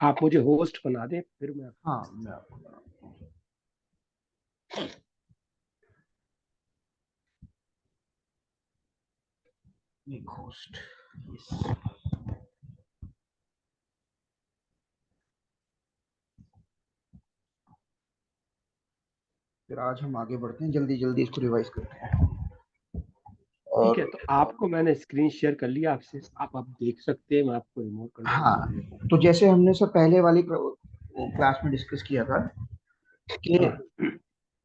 आप मुझे होस्ट बना दें, फिर मैं। हाँ, मैं आपको बनाता हूँ। Make host. यस। फिर आज हम आगे बढ़ते हैं, जल्दी जल्दी इसको रिवाइज करते हैं। ठीक है, और तो आपको मैंने स्क्रीन शेयर कर लिया आपसे, आप देख सकते हैं, मैं आपको रिमोट कंट्रोल हाँ, भी दे दूँ। तो जैसे हमने सर पहले वाली क्लास में डिस्कस किया था कि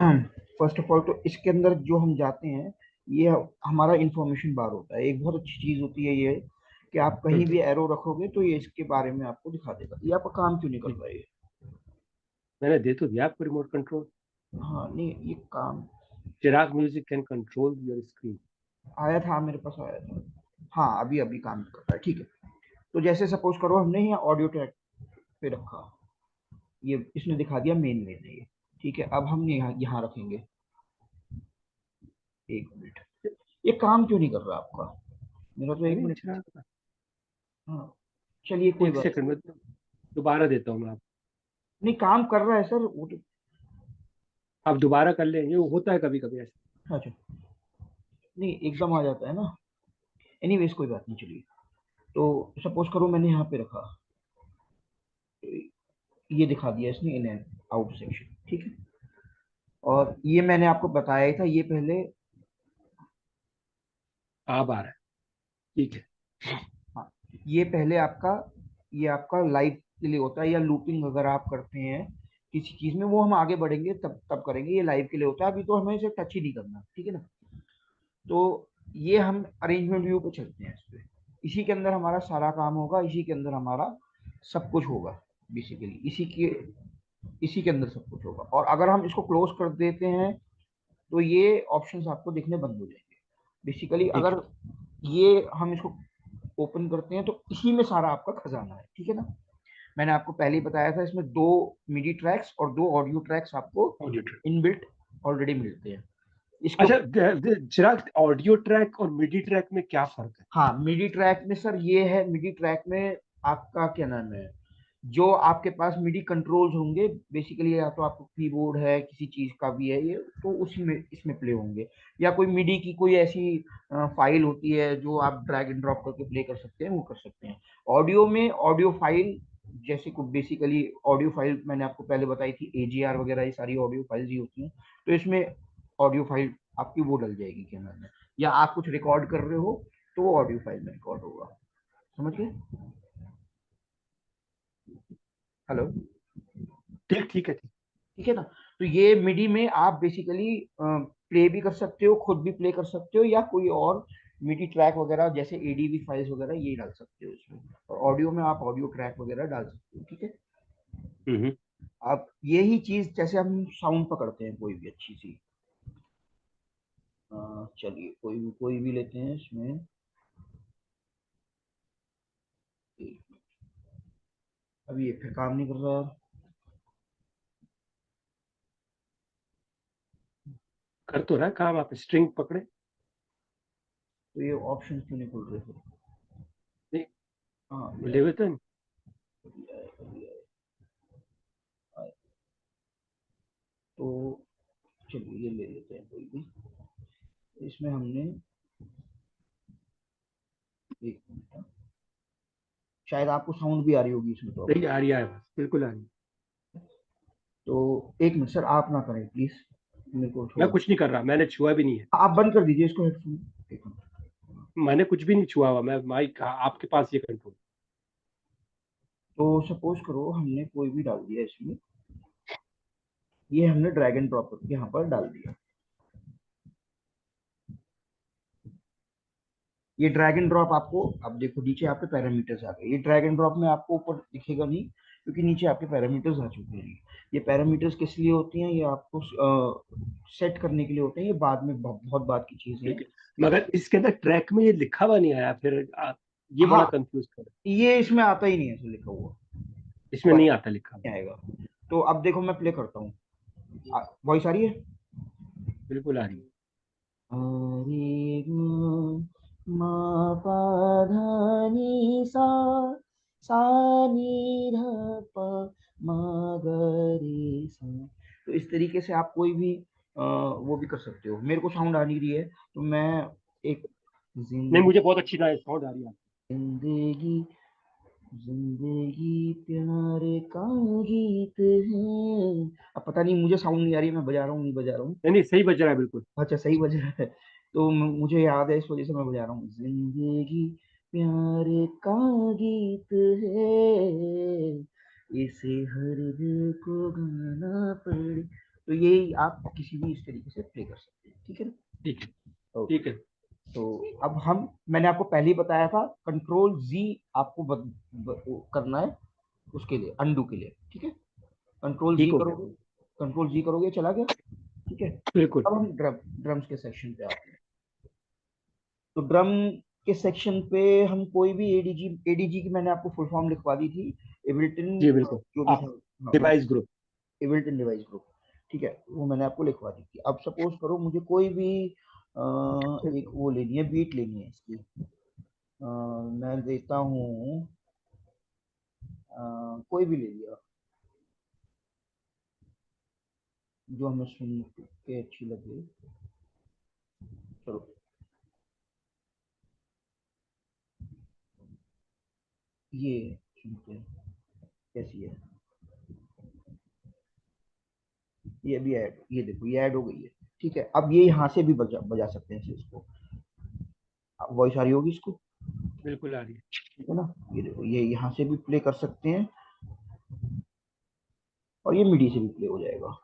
हाँ। फर्स्ट ऑफ ऑल तो इसके अंदर जो हम जाते हैं, ये हमारा इंफॉर्मेशन बार होता है। एक बहुत अच्छी चीज होती है ये, कि आप कहीं भी एरो रखोगे तो ये इसके बारे में आपको दिखा देगा। ये आपका काम क्यों नहीं कर रहा है ये? मैंने दे तो दिया आपको रिमोट कंट्रोल। हाँ, नहीं, ये काम Chirag music can control your screen. आया था, मेरे पास आया था। हाँ, अभी अभी काम कर रहा है, ठीक है। तो जैसे सपोज करो हमने यहाँ ऑडियो ट्रैक पे रखा, ये इसने दिखा दिया मेन में है ये। ठीक है, अब हम यहाँ यहाँ रखेंगे। एक मिनट, ये काम क्यों नहीं कर रहा आपका? मेरा तो एक अरे मिनट। चिराग, हाँ, चलिए कोई एक बात सेकंड में दोबारा देता हूँ मैं आपको। नहीं, काम कर रहा है सर वो तो। आप दोबारा कर लेंगे, वो होता है कभी कभी ऐसा। अच्छा, नहीं एकदम आ जाता है ना। एनीवेज कोई बात नहीं, चलिए। तो सपोज करो मैंने यहाँ पे रखा, ये दिखा दिया इसने इन एंड आउट सेक्शन, ठीक है। और ये मैंने आपको बताया ही था, ये पहले। आप आ रहा है, ठीक है। हाँ, ये पहले आपका, ये आपका लाइव के लिए होता है, या लूपिंग अगर आप करते हैं किसी चीज में, वो हम आगे बढ़ेंगे तब तब करेंगे। ये लाइव के लिए होता है, अभी तो हमें इसे टच ही नहीं करना, ठीक है ना। तो ये हम अरेंजमेंट व्यू पे चलते हैं इस पे। इसी के अंदर हमारा सारा काम होगा, इसी के अंदर हमारा सब कुछ होगा। बेसिकली इसी के अंदर सब कुछ होगा। और अगर हम इसको क्लोज कर देते हैं तो ये ऑप्शंस आपको दिखने बंद हो जाएंगे। बेसिकली ठीक अगर है। ये हम इसको ओपन करते हैं तो इसी में सारा आपका खजाना है, ठीक है ना। मैंने आपको पहले ही बताया था, इसमें दो मिडी ट्रैक्स और दो ऑडियो ट्रैक्स आपको ऑडियो ट्रैक। इनबिल्ट ऑलरेडी मिलते हैं इसके। अच्छा, चिराग, ऑडियो ट्रैक और मिडी ट्रैक में क्या फर्क है? हाँ, मिडी ट्रैक में सर ये है, मिडी ट्रैक में आपका क्या नाम है, जो आपके पास मिडी कंट्रोल्स होंगे बेसिकली, या तो आपको कीबोर्ड है किसी चीज का भी है ये, तो उसी में इसमें प्ले होंगे। या कोई मिडी की कोई ऐसी फाइल होती है जो आप ड्रैग एंड ड्रॉप करके प्ले कर सकते हैं, वो कर सकते हैं। ऑडियो में ऑडियो फाइल, जैसे को बेसिकली ऑडियो फाइल मैंने आपको पहले बताई थी, एजीआर वगैरह, ये सारी ऑडियो फाइल्स ही होती हैं। तो इसमें ऑडियो फाइल आपकी वो डल जाएगी, क्या नाम है, या आप कुछ रिकॉर्ड कर रहे हो तो वो ऑडियो फाइल में रिकॉर्ड होगा। समझ गए? हेलो? ठीक, ठीक है, ठीक। ठीक है ना। तो ये मिडी में आप बेसिकली प्ले भी कर सकते हो, खुद भी प्ले कर सकते हो, या कोई और मिडी ट्रैक वगैरह जैसे एडीवी फाइल्स वगैरह ये डाल सकते हो इसमें। और ऑडियो में आप ऑडियो ट्रैक वगैरह डाल सकते हो, ठीक है। हम्म। अब यही चीज जैसे हम साउंड पकड़ते हैं कोई भी अच्छी सी, चलिए कोई भी लेते हैं इसमें। अभी ये फिर काम नहीं कर रहा। कर तो रहा है काम, आप स्ट्रिंग पकड़े। तो ये ऑप्शन क्यों नहीं खुल रहे फिर? नहीं, हाँ, अभी आए, बोले हुए तो नहीं। अभी आए, अभी आए। तो चलिए ये ले लेते हैं कोई भी। इसमें हमने, एक मिनट, शायद आपको साउंड भी आ रही होगी इसमें तो अब। नहीं, आ रही है, बस बिल्कुल आ रही है। तो एक मिनट सर, आप ना करें प्लीज, मेरे को मैं थोड़ा। कुछ नहीं कर रहा, मैंने छुआ भी नहीं है। आप बंद कर दीजिए इसको, हेडफोन। एक मिनट। मैंने कुछ भी नहीं छुआ हुआ, मैं माइक आपके पास ये कंट्रोल। तो सपोज करो हमने कोई भी डाल दिया इसमें, ये हमने ड्रैग एंड ड्रॉप करके यहाँ पर डाल दिया। ये ड्रैग एंड ड्रॉप आपको, अब देखो नीचे आपके पैरामीटर्स आ गए। ये ड्रैग एंड ड्रॉप में आपको ऊपर दिखेगा नहीं, क्योंकि नीचे आपके पैरामीटर्स आ चुके हैं। ये पैरामीटर्स किस लिए होती हैं? ये आपको सेट करने के लिए होते हैं। ये बाद में बहुत बात की चीजें हैं। ठीक है, मगर इसके अंदर ट्रैक में ये लिखा हुआ नहीं आया, फिर ये हाँ, बड़ा कंफ्यूज कर। ये इसमें आता ही नहीं है ऐसे लिखा हुआ, इसमें नहीं आता लिखा हुआ। नहीं आएगा। तो अब देखो मैं प्ले करता हूँ, वॉइस आ रही है। बिल्कुल आ रही है। रे ग मा पा धा नि सा, सा नि ध तरीके से आप कोई भी वो भी कर सकते हो। मेरे को साउंड आ नहीं रही है तो मैं एक नहीं, मुझे बहुत अच्छी साउंड आ रही है। जिंदगी जिंदगी प्यार का गीत है। अब पता नहीं मुझे साउंड नहीं आ रही है, मैं बजा रहा हूँ नहीं बजा रहा हूँ। नहीं नहीं, सही बज रहा है बिल्कुल। अच्छा सही बज रहा है। तो मुझे याद है इस वजह से मैं बजा रहा हूँ। जिंदगी प्यार का गीत है, इसे हर दिल को गाना पड़े। तो ये आप किसी भी इस तरीके से प्ले कर सकते हैं, ठीक है ना? ठीक है। ओके। ठीक है। तो अब हम, मैंने आपको पहले ही बताया था कंट्रोल जी आपको करना है उसके लिए, अंडू के लिए, ठीक है? कंट्रोल ठीक जी हो गया। करोगे, कंट्रोल जी करोगे चला गया, ठीक है? बिल्कुल। अब हम ड्रम्स के सेक्शन पे आते हैं। तो ड्रम के सेक्शन पे हम कोई भी एडीजी की मैंने आपको फुल फॉर्म लिखवा दी थी, एबिल्टन जी बिल्कुल। जो भी आप था। हाँ, डिवाइस ग्रुप। एबिल्टन डिवाइस ग्रुप, ठीक है, वो मैंने आपको लिखवा दी थी। अब सपोज करो मुझे कोई भी एक वो लेनी है, बीट लेनी है इसकी। मैं देता हूँ कोई भी ले लिया जो हमें सुन के अच्छी लगे। चलो ये सुनते हैं कैसी है। ये भी ऐड, ये देखो ये ऐड हो गई है, ठीक है? अब ये यहाँ से भी बजा बजा सकते हैं इसको, वॉइस आ रही होगी इसको, बिल्कुल आ रही है। ठीक है ना? ये देखो ये यहाँ से भी प्ले कर सकते हैं और ये मिडी से भी प्ले हो जाएगा।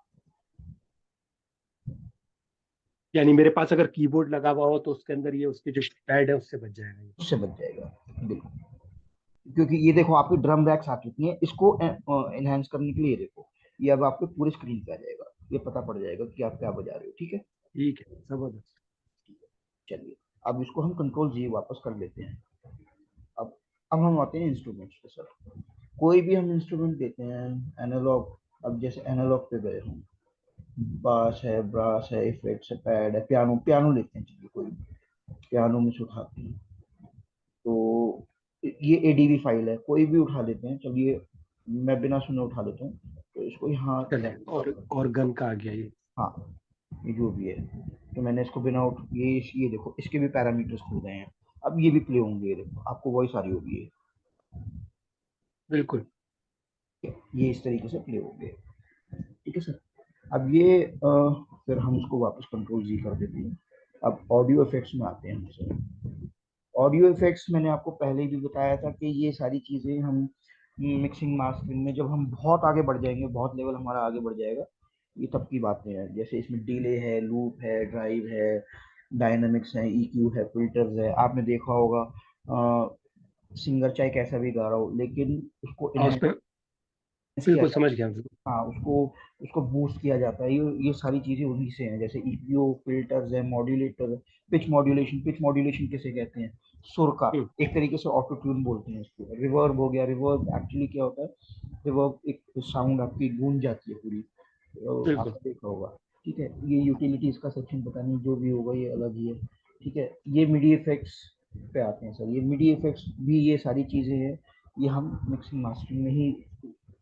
यानी मेरे पास अगर कीबोर्ड लगा हुआ हो तो उसके अंदर ये उसके जो पैड है उससे बच जाएगा ये। उससे बच जाएगा बिल्कुल। क्योंकि ये देखो आपकी ड्रम रैक्स आ चुकी हैं, इसको एनहांस करने के लिए ये देखो ये अब आपके पूरे स्क्रीन पे आ जाएगा, ये पता पड़ जाएगा कि आप क्या बजा रहे हो, ठीक है? ठीक है, जबरदस्त। चलिए अब इसको हम कंट्रोल जी वापस कर लेते हैं। अब अब हम आते हैं इंस्ट्रूमेंट्स पे सर। कोई भी हम इंस्ट्रूमेंट देते हैं एनालॉग। अब जैसे एनालॉग पे गए हम, बास है, ब्रास है, इफेक्ट्स है, पैड है, पियानो, पियानो लेते हैं, चलिए कोई पियानो में से उठाते हैं। तो ये एडीवी फाइल है, कोई भी उठा लेते हैं, चलिए मैं बिना सुने उठा लेता हूँ। तो इसको यहाँ चले, और गन का आ गया ये। हाँ ये जो भी है, तो मैंने इसको बिना उठ ये देखो इसके भी पैरामीटर्स खुल गए हैं। अब ये भी प्ले होंगे, ये देखो आपको वॉइस आ रही होगी बिल्कुल। ये इस तरीके से प्ले होंगे, ठीक है सर? अब ये फिर हम उसको वापस कंट्रोल जी कर देते हैं। अब ऑडियो इफेक्ट्स में आते हैं हम सर। ऑडियो इफेक्ट्स मैंने आपको पहले भी बताया था कि ये सारी चीज़ें हम मिक्सिंग मास्टरिंग में जब हम बहुत आगे बढ़ जाएंगे, बहुत लेवल हमारा आगे बढ़ जाएगा, ये तब की बातें हैं। जैसे इसमें डिले है, लूप है, ड्राइव है, डायनामिक्स है, ईक्यू है, फिल्टर्स है। आपने देखा होगा सिंगर चाहे कैसा भी गा रहा हो लेकिन उसको और इनहेंस उसमें किया बिल्कुल जाता समझ है। गया बिल्कुल। हाँ उसको उसको बूस्ट किया जाता है। ये सारी चीजें उन्हीं से हैं, जैसे ईक्यू, फिल्टर्स है, modulator, pitch modulation. Pitch modulation किसे कहते हैं? सुर का हम्म, एक तरीके से ऑटो ट्यून बोलते हैं इसको। रिवर्ब हो गया, रिवर्ब एक्चुअली क्या होता है? रिवर्ब एक साउंड आपकी गूंज जाती है पूरी, तो बिल्कुल। आपने देखा होगा, ठीक है? ये यूटिलिटीज का सेक्शन पता नहीं जो भी होगा ये अलग ही है, ठीक है? ये मिडी इफेक्ट्स पे आते हैं सर। ये मिडी इफेक्ट्स भी ये सारी चीजें हैं, ये हम मिक्सिंग मास्टरिंग में ही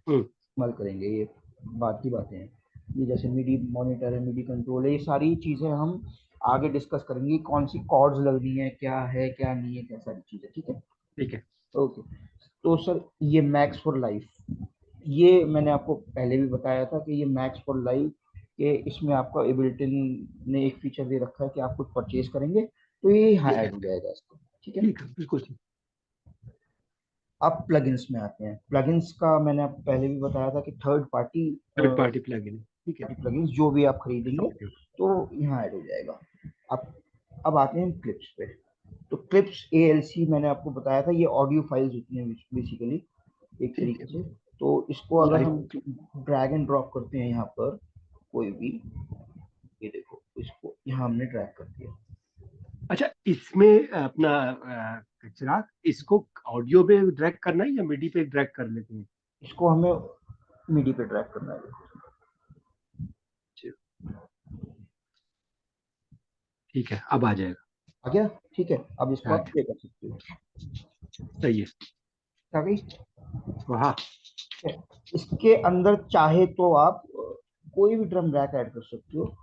हम्म, इस्तेमाल करेंगे, ये बात की बातें हैं। ये जैसे मिडी मॉनिटर है, मिडी कंट्रोल है, ये सारी चीजें हम आगे डिस्कस करेंगे, कौन सी कॉर्ड्स लगनी है क्या नहीं है, क्या सारी चीजें, ठीक है? ठीक है। ओके। तो सर ये मैक्स फॉर लाइफ, ये मैंने आपको पहले भी बताया था कि ये मैक्स फॉर लाइफ के इसमें आपका एबिल्टन ने एक फीचर दे रखा है कि आप कुछ परचेज करेंगे तो ये यहाँ ठीक है। ऐड हो जाएगा इसको, ठीक है? ठीक है, बिल्कुल ठीक। अब प्लगइन्स में आते हैं। प्लगइन्स का मैंने आपको पहले भी बताया था कि third party third party plugin. ठीक है। प्लगइन्स जो भी आप मैं खरीदेंगे समझ गया। तो यहाँ ऐड हो जाएगा। अब अब आते हैं क्लिप्स पे। तो क्लिप्स एएलसी मैंने आपको बताया था, ये ऑडियो फाइल्स होती हैं बेसिकली एक ठीक तरीके है। से। तो इसको अगर लाइव। हम ड्रैग एंड ड्रॉप करते हैं यहाँ पर कोई भी, ये देखो इसको यहाँ हमने ड्रैग कर दिया। अच्छा, इसमें अपना चिराग, इसको ऑडियो पे ड्रैग करना है या मिडी पे ड्रैग कर लेते हैं? इसको हमें मिडी पे ड्रैग करना है। अच्छा, ठीक है, अब आ जाएगा। आ गया, ठीक है? अब इसको आ आप गया। प्ले कर सकते हो। सही है। आ गई? वाह। इसके अंदर चाहे तो आप कोई भी ड्रम रैक ऐड कर सकते हो,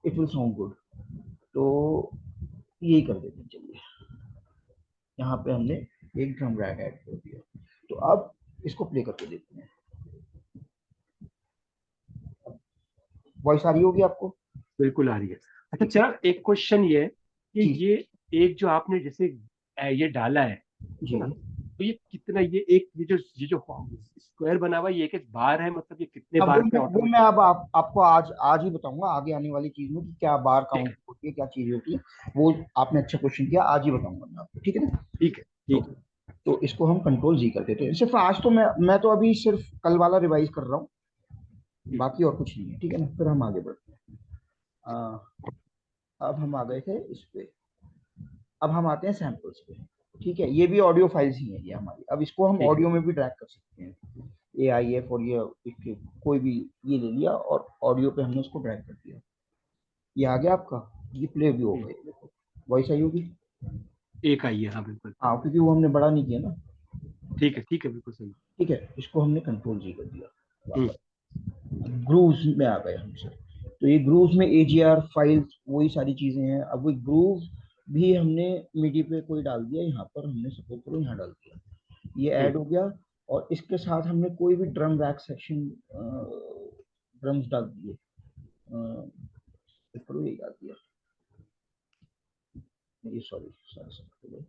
इट विल साउंड गुड। तो यही कर देते हैं। चलिए, यहाँ पे हमने एक ड्रम रैक ऐड कर दिया, तो अब इसको प्ले करके देखते हैं। वॉइस आ रही होगी आपको? बिल्कुल आ रही है। अच्छा चिराग, एक क्वेश्चन ये है कि जी ये एक जो आपने जैसे ये डाला है, ठीक जी। है ना, तो ये कितना, ये एक ये जो स्क्वायर बना हुआ है, ये एक बार है, मतलब ये कितने अब बार पे वो मैं ऑटोमेटिक? अब आपको आज आज ही बताऊंगा, आगे आने वाली चीज में कि क्या बार ठीक काउंट है, होती है, क्या चीज होती है। वो आपने अच्छा क्वेश्चन किया, आज ही बताऊंगा मैं आपको, ठीक है ना? ठीक है, तो ठीक है। तो इसको हम कंट्रोल जी कर देते हैं। सिर्फ आज तो मैं तो अभी सिर्फ कल वाला रिवाइज कर रहा हूँ, बाकी और कुछ नहीं है, ठीक है ना? फिर हम आगे बढ़ते हैं। आ, अब हम आ गए थे इस पे, अब हम आते हैं सैंपल्स पे। ठीक है, ये भी ऑडियो फाइल्स ही है ये हमारी। अब इसको हम ठीक है, ऑडियो में भी ड्रैग कर सकते हैं। AIF और ये इसके कोई भी ये ले लिया और ऑडियो पे हमने इसको ड्रैग कर दिया। ये आ गया आपका, ये प्ले भी हो हम्म, गई, देखो वॉइस आई होगी। एक आई है, हाँ बिल्कुल। हाँ, क्योंकि वो हमने बड़ा नहीं किया ना। ठीक है, बिल्कुल सही। ठीक है, इसको हमने कंट्रोल जी कर दिया। हम्म, वापस ग्रूव्स में आ गए हमसे। तो ये ग्रूव्स में AGR फाइल्स वही सारी चीजें हैं। अब वही ग्रूव भी हमने मिडी पे कोई डाल दिया, यहाँ पर हमने सपोज करो यहाँ डाल दिया, ये हम्म, ऐड हो गया। और इसके साथ हमने कोई भी ड्रम रैक सेक्शन ड्रम्स डाल दिए, यही डाल दिया। ये सॉरी सॉरी,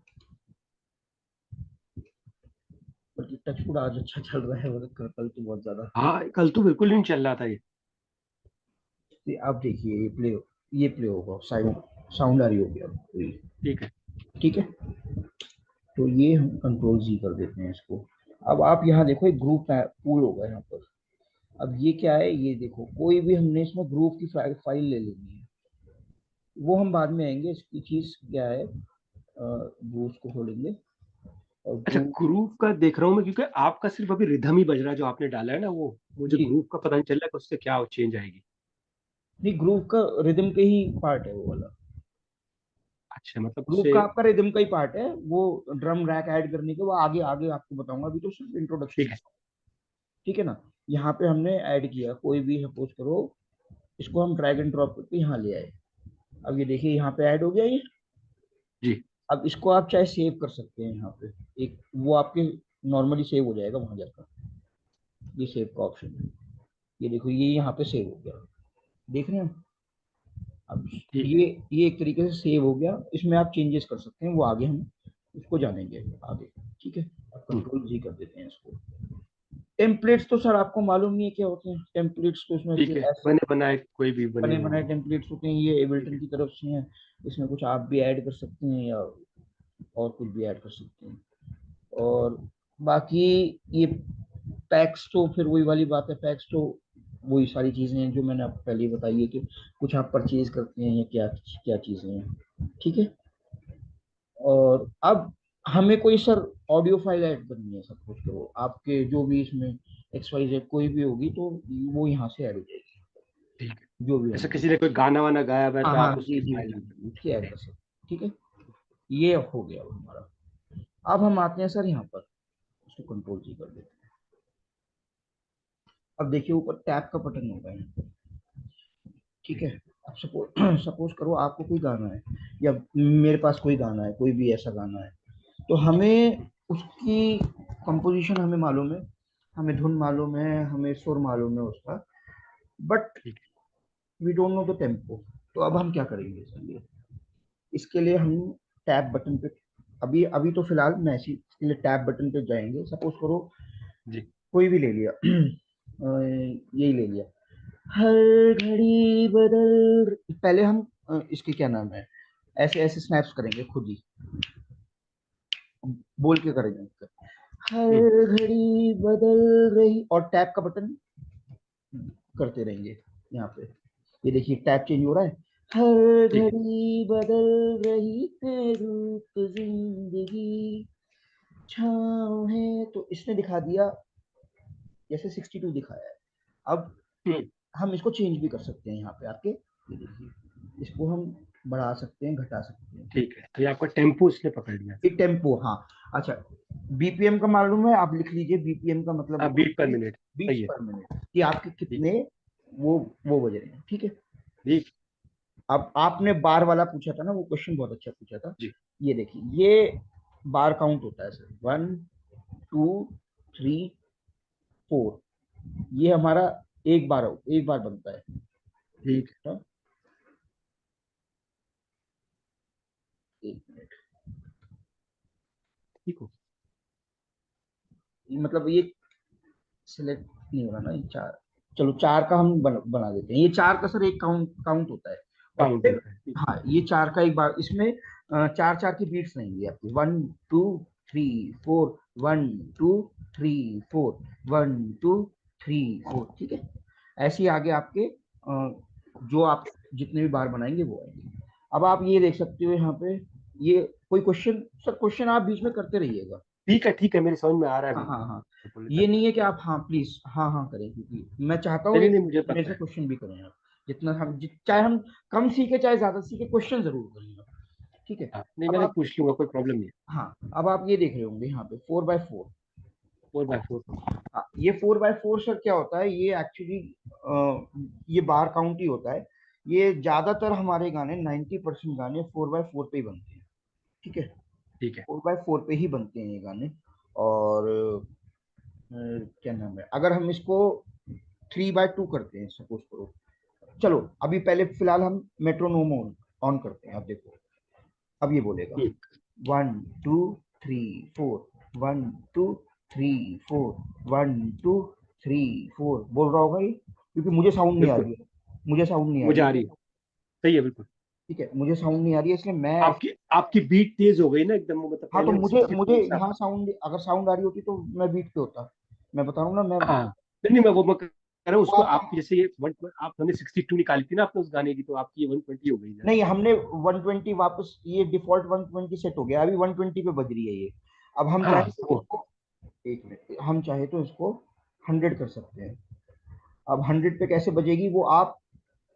बल्कि टचवुड आज अच्छा चल रहा है, मतलब कल तो बहुत ज्यादा। हाँ कल तो बिल्कुल नहीं चल रहा था ये। आप देखिए ये प्ले होगा, साउंड साउंड आ रही होगी आपको ये। ठीक है। ठीक है, तो ये हम कंट्रोल जी कर देते हैं इसको। अब आप यहाँ देखो, एक ग्रुप पूल होगा यहाँ पर। अब ये क्या है, ये देखो कोई भी हमने इसमें ग्रुप की फाइल ले लेनी है, वो हम बाद में आएंगे। इसकी चीज क्या है, ग्रुप को खोलेंगे और अच्छा, ग्रुप। ग्रूव का देख रहा हूँ मैं, क्योंकि आपका सिर्फ अभी रिदम ही बज रहा है जो आपने डाला है ना, वो मुझे जी, ग्रूव का पता नहीं चल रहा है कि उससे क्या चेंज आएगी। नहीं ग्रुप का रिदम के ही पार्ट है वो वाला। अच्छा, मतलब ग्रुप उससे। का आपका रिदम का ही पार्ट है वो। ड्रम रैक ऐड करने के वो आगे आगे आपको बताऊंगा, अभी तो सिर्फ ठीक इंट्रोडक्शन। है। ठीक है ना? यहाँ पे हमने ऐड किया कोई भी, सपोज करो इसको हम ड्रैग एंड ड्रॉप करके यहाँ ले आए। अब ये देखिए यहाँ पे ऐड हो गया ये। जी। अब इसको आप चाहे सेव कर सकते हैं यहाँ पे, एक वो आपके नॉर्मली सेव हो जाएगा वहां जाकर। ये सेव का ऑप्शन है, ये देखो ये यहाँ पे सेव हो गया, देख रहे हैं? अब ठीक है। ये एक तरीके से सेव हो गया। इसमें आप चेंजेस कर सकते हैं, वो आगे हम उसको जानेंगे आगे। ठीक है, अब कंट्रोल जी कर देते हैं इसको। टेम्पलेट्स तो सर आपको मालूम नहीं है क्या होते हैं टेम्पलेट्स, तो इसमें ठीक फिर है, ऐसे बने बनाए कोई भी बने बने हुए बनाए होंगे। टेम्पलेट्स होते हैं, ये ठीक एबल्टन है। की तरफ से हैं। इसमें कुछ आप भी ऐड कर सकते हैं या और कुछ भी ऐड कर सकते हैं। और बाकी ये पैक्स तो फिर वही वाली बात है, पैक्स तो वही सारी चीजें हैं जो मैंने आपको पहले ही बताई है कि कुछ आप परचेज करते हैं या क्या क्या चीजें हैं। ठीक है, और अब हमें कोई सर ऑडियो फाइल ऐड करनी है, सपोज करो आपके जो भी इसमें XYZ कोई भी होगी, तो वो यहाँ से ऐड हो जाएगी, ठीक है। जो भी ऐसा हमने। किसी ने कोई गाना वाना गाया हुआ है हाँ तो हाँ, आप जी उसकी जी फाइल जी डाल जी, उसकी ऐड सकते कर हैं। सकते। ठीक है, ये हो गया वो हमारा। अब हम आते हैं सर यहाँ पर, उसको कंट्रोल जी कर देते हैं। अब देखिए ऊपर टैब का बटन होगा यहाँ पे। ठीक है, अब सपोज सपोज करो आपको कोई गाना है, या मेरे पास कोई गाना है, कोई भी ऐसा गाना है, तो हमें उसकी कंपोजिशन हमें मालूम है, हमें धुन मालूम है, हमें सुर मालूम है उसका, बट ठीक we don't know the tempo. तो अब हम क्या करेंगे इसके लिए? इसके लिए हम टैब बटन पे, अभी अभी तो फिलहाल मैं ऐसी इसके लिए टैब बटन पे जाएंगे। सपोज करो है। जी। कोई भी ले लिया, यही ले लिया, हर घड़ी बदल। पहले हम इसके क्या नाम है, ऐसे ऐसे स्नैप्स करेंगे खुद ही, बोल के करेंगे इसका। हम्म, हर घड़ी बदल रही, और टैप का बटन करते रहेंगे यहाँ पे। ये देखिए टैप चेंज हो रहा है, हर ठीक है। घड़ी बदल रही है रूप जिंदगी, छाँव है, तो इसने दिखा दिया जैसे 62 दिखाया है। अब हम्म, हम इसको चेंज भी कर सकते हैं यहाँ पे आके, ये देखिए इसको हम बढ़ा सकते हैं, घटा सकते हैं। ठीक है, तो ये आपका टेम्पो इसने पकड़ लिया। ये टेम्पो, हाँ। अच्छा, BPM का मालूम है, आप लिख लीजिए BPM का मतलब हाँ, होता बीट पर है मिनट। सही बीट्स है। पर मिनट, कि आपके ठीक कितने वो बज रहे हैं, ठीक है। ठीक। अब आपने बार वाला पूछा था ना, वो क्वेश्चन बहुत अच्छा पूछा था। जी। ये देखिए, ये बार काउंट होता है सर, 1 2 3 4, ये हमारा एक बार बनता है। ठीक। हाँ, एक मिनट, ठीक हो। मतलब ये सिलेक्ट नहीं हो रहा ना, ये चार, चलो चार का हम बना देते हैं, ये चार का सर एक काउंट होता है। और काउंट फिर होता है, ठीक। हाँ, ये चार का एक बार, इसमें चार चार की बीट्स रहेंगी आपकी, 1 2 3 4, 1 2 3 4, 1 2 3 4, ठीक है। ऐसे ही आगे आपके जो आप जितने भी बार बनाएंगे वो आएंगे। अब आप ये देख सकते हो यहाँ पे, ये कोई क्वेश्चन सर, क्वेश्चन आप बीच में करते रहिएगा। ठीक है, मेरे समझ में आ रहा है हाँ हाँ हाँ, बिल्कुल। ये नहीं है कि आप हाँ प्लीज हाँ हाँ करें, क्योंकि मैं चाहता हूँ नहीं एक नहीं, मुझे मेरे पता से है। क्वेश्चन भी करें आप, जितना हम चाहे हम कम सीखे चाहे ज्यादा सीखे, क्वेश्चन जरूर करेंगे, ठीक है। हाँ, नहीं अब मैंने आप, पूछ लूंगा, कोई प्रॉब्लम नहीं है। हाँ, अब आप ये देख रहे होंगे यहाँ पे 4x4। 4x4। हाँ, ये 4x4 सर क्या होता है, ये एक्चुअली ये बार काउंट ही होता है। ये ज्यादातर हमारे गाने 90% गाने 4x4 पे ही बनते हैं, ठीक है। ठीक है। 4x4 पे ही बनते हैं ये गाने। और क्या नाम है, अगर हम इसको 3x2 करते हैं सपोज करो, चलो अभी पहले फिलहाल हम मेट्रोनोम ऑन करते हैं, अब देखो, अब ये बोलेगा हम्म। 1 2 3 4, 1 2 3 4, 1 2 3 4 बोल रहा होगा ये, क्योंकि मुझे साउंड नहीं आ बिल्कुल। रही है, मुझे साउंड नहीं आ मुझे रही आ है, रही है। सही है, बिल्कुल। ठीक है, मुझे साउंड नहीं आ रही है, इसलिए मैं आपकी आपकी बीट तेज हो गई ना एकदम, वो मतलब हाँ, तो पहले मुझे मुझे 62 से यहाँ साउंड, अगर साउंड आ रही होती तो मैं बीट पे होता, मैं बता रहा हूँ ना मैं। हाँ, नहीं नहीं, मैं कह रहा हूँ वो उसको, आपका, आपकी जैसे ये आप हमने 62 निकाली थी ना आपने उस गाने की, तो आपकी ये 120 हो गई ना। नहीं, हमने 120 वापस, ये डिफॉल्ट 120 सेट हो गया, अभी 120 पे बज रही है ये। अब हम हाँ चाहे तो वो। इसको, एक मिनट, हम चाहे तो इसको 100 कर सकते हैं। अब 100 पे कैसे बजेगी वो आप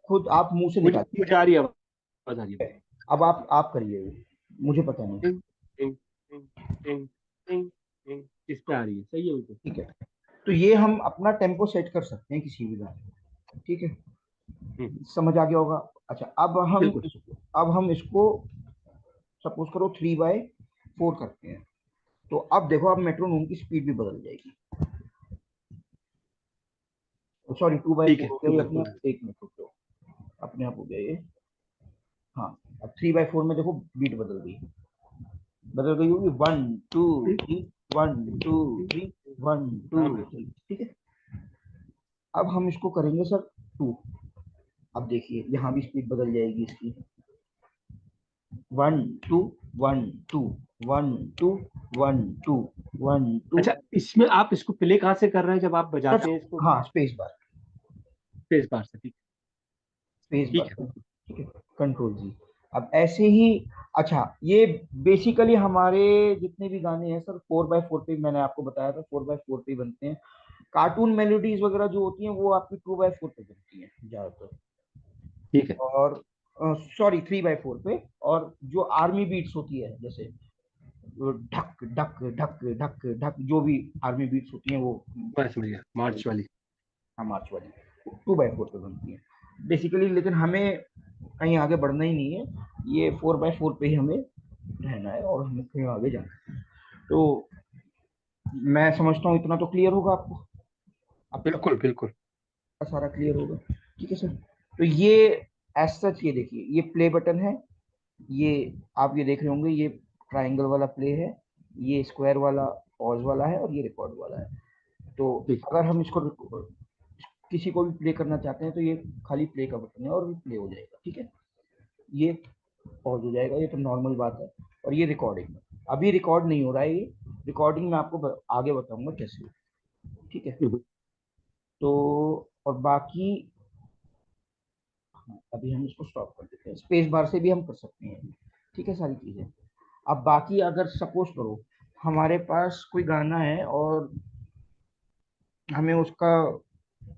खुद आप मुंह से मुझे निकालिए। मुझे आ रही है, आवाज आ रही है। अब आप करिए वो, मुझे पता नहीं। टिंग टिंग टिंग टिंग टिंग टिंग, इस पे आ रही है, सही है बिल्कुल। ठीक है, तो ये हम अपना टेम्पो सेट कर सकते हैं किसी भी गाने में, ठीक है, हम्म। समझ आ गया होगा। अच्छा, बिल्कुल। अब हम इसको सपोज करो 3x4 करते हैं, तो अब देखो, अब मेट्रोनोम की स्पीड भी बदल जाएगी। सॉरी, टू बाई ठीक फोर है, हो गया टू ये बाई अपना, फोर एक मिनट रुक जाओ, अपने आप हो गया ये। हाँ, अब 3x4 में देखो बीट बदल गई होगी, 1 2 3, 1 2 3, 1 2 हाँ। 3, ठीक है। अब हम इसको करेंगे सर 2, अब देखिए यहाँ भी स्पीड बदल जाएगी इसकी, 1 2 1 2 1 2 1 2। अच्छा, इसमें आप इसको प्ले कहाँ से कर रहे हैं जब आप सर बजाते हैं इसको? हाँ, स्पेस बार, स्पेस बार से, ठीक। स्पेस बार, ठीक है, बिल्कुल। ठीक है, कंट्रोल जी। अब ऐसे ही, अच्छा, ये बेसिकली हमारे जितने भी गाने हैं सर 4x4 पे, मैंने आपको बताया था 4x4 पे ही बनते हैं। कार्टून मेलोडीज वगैरह जो होती हैं वो आपकी 2x4 पे बनती हैं ज्यादातर, ठीक है। और सॉरी 3x4 पे। और जो आर्मी बीट्स होती है, जैसे वो ढक ढक ढक ढक ढक, जो भी आर्मी बीट्स होती हैं वो मैं समझ गया, मार्च वाली। मार्च वाली 2x4 पे बनती है बेसिकली, लेकिन हमें कहीं आगे बढ़ना ही नहीं है, ये 4x4 पे ही हमें रहना है और हमें कहीं आगे जाना है। तो मैं समझता हूँ इतना तो क्लियर होगा आपको, अब तक बिल्कुल बिल्कुल। का सारा क्लियर होगा, ठीक है सर। तो ये एज सच, ये देखिए, ये प्ले बटन है, ये आप ये देख रहे होंगे, ये ट्रायंगल वाला प्ले है, ये स्क्वायर वाला पॉज वाला है, और ये रिकॉर्ड वाला है। तो ठीक। अगर हम इसको किसी को भी प्ले करना चाहते हैं तो ये खाली प्ले का बटन है और प्ले हो जाएगा, ठीक है। ये पॉज हो जाएगा, ये तो नॉर्मल बात है। और ये रिकॉर्डिंग, अभी रिकॉर्ड नहीं हो रहा है, ये रिकॉर्डिंग में आपको आगे बताऊंगा कैसे, ठीक है। हम्म। तो और बाकी, हाँ, अभी हम इसको स्टॉप कर देते हैं, स्पेस बार से भी हम कर सकते हैं, ठीक है, सारी चीजें। अब बाकी अगर सपोज करो हमारे पास कोई गाना है और हमें उसका,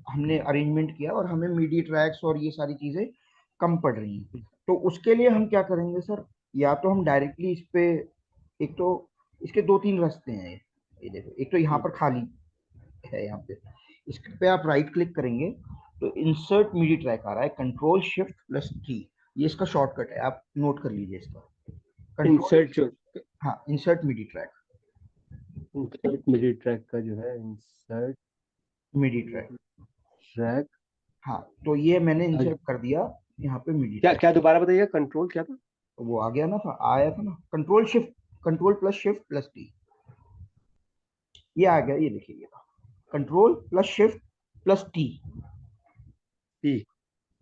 हमने अरेंजमेंट किया और हमें मीडी ट्रैक्स और ये सारी चीजें कम पड़ रही हैं, तो उसके लिए हम क्या करेंगे सर, या तो हम डायरेक्टली इस पे, एक तो इसके दो तीन रास्ते हैं, ये देखो, एक तो यहाँ हम्म। पर खाली है, यहाँ पे इस पे आप राइट क्लिक करेंगे तो इंसर्ट मीडी ट्रैक आ रहा है, कंट्रोल शिफ्ट प्लस टी, ये इसका शॉर्टकट है, आप नोट कर लीजिए इसका। कंट्रोल, इंसर्ट जो हाँ, इंसर्ट मीडी ट्रैक, इंसर्ट मिडी ट्रैक का जो है इंसर्ट मीडी ट्रैक, ट्रैक, हाँ, तो ये मैंने इंसर्ट कर दिया यहाँ पे मीडी क्या ट्रैक। क्या दोबारा बताइए, कंट्रोल क्या था? वो आ गया ना, था आया था ना, control shift, control plus shift plus T, ये आ गया, ये देखिए, ये था control plus shift plus T, ठीक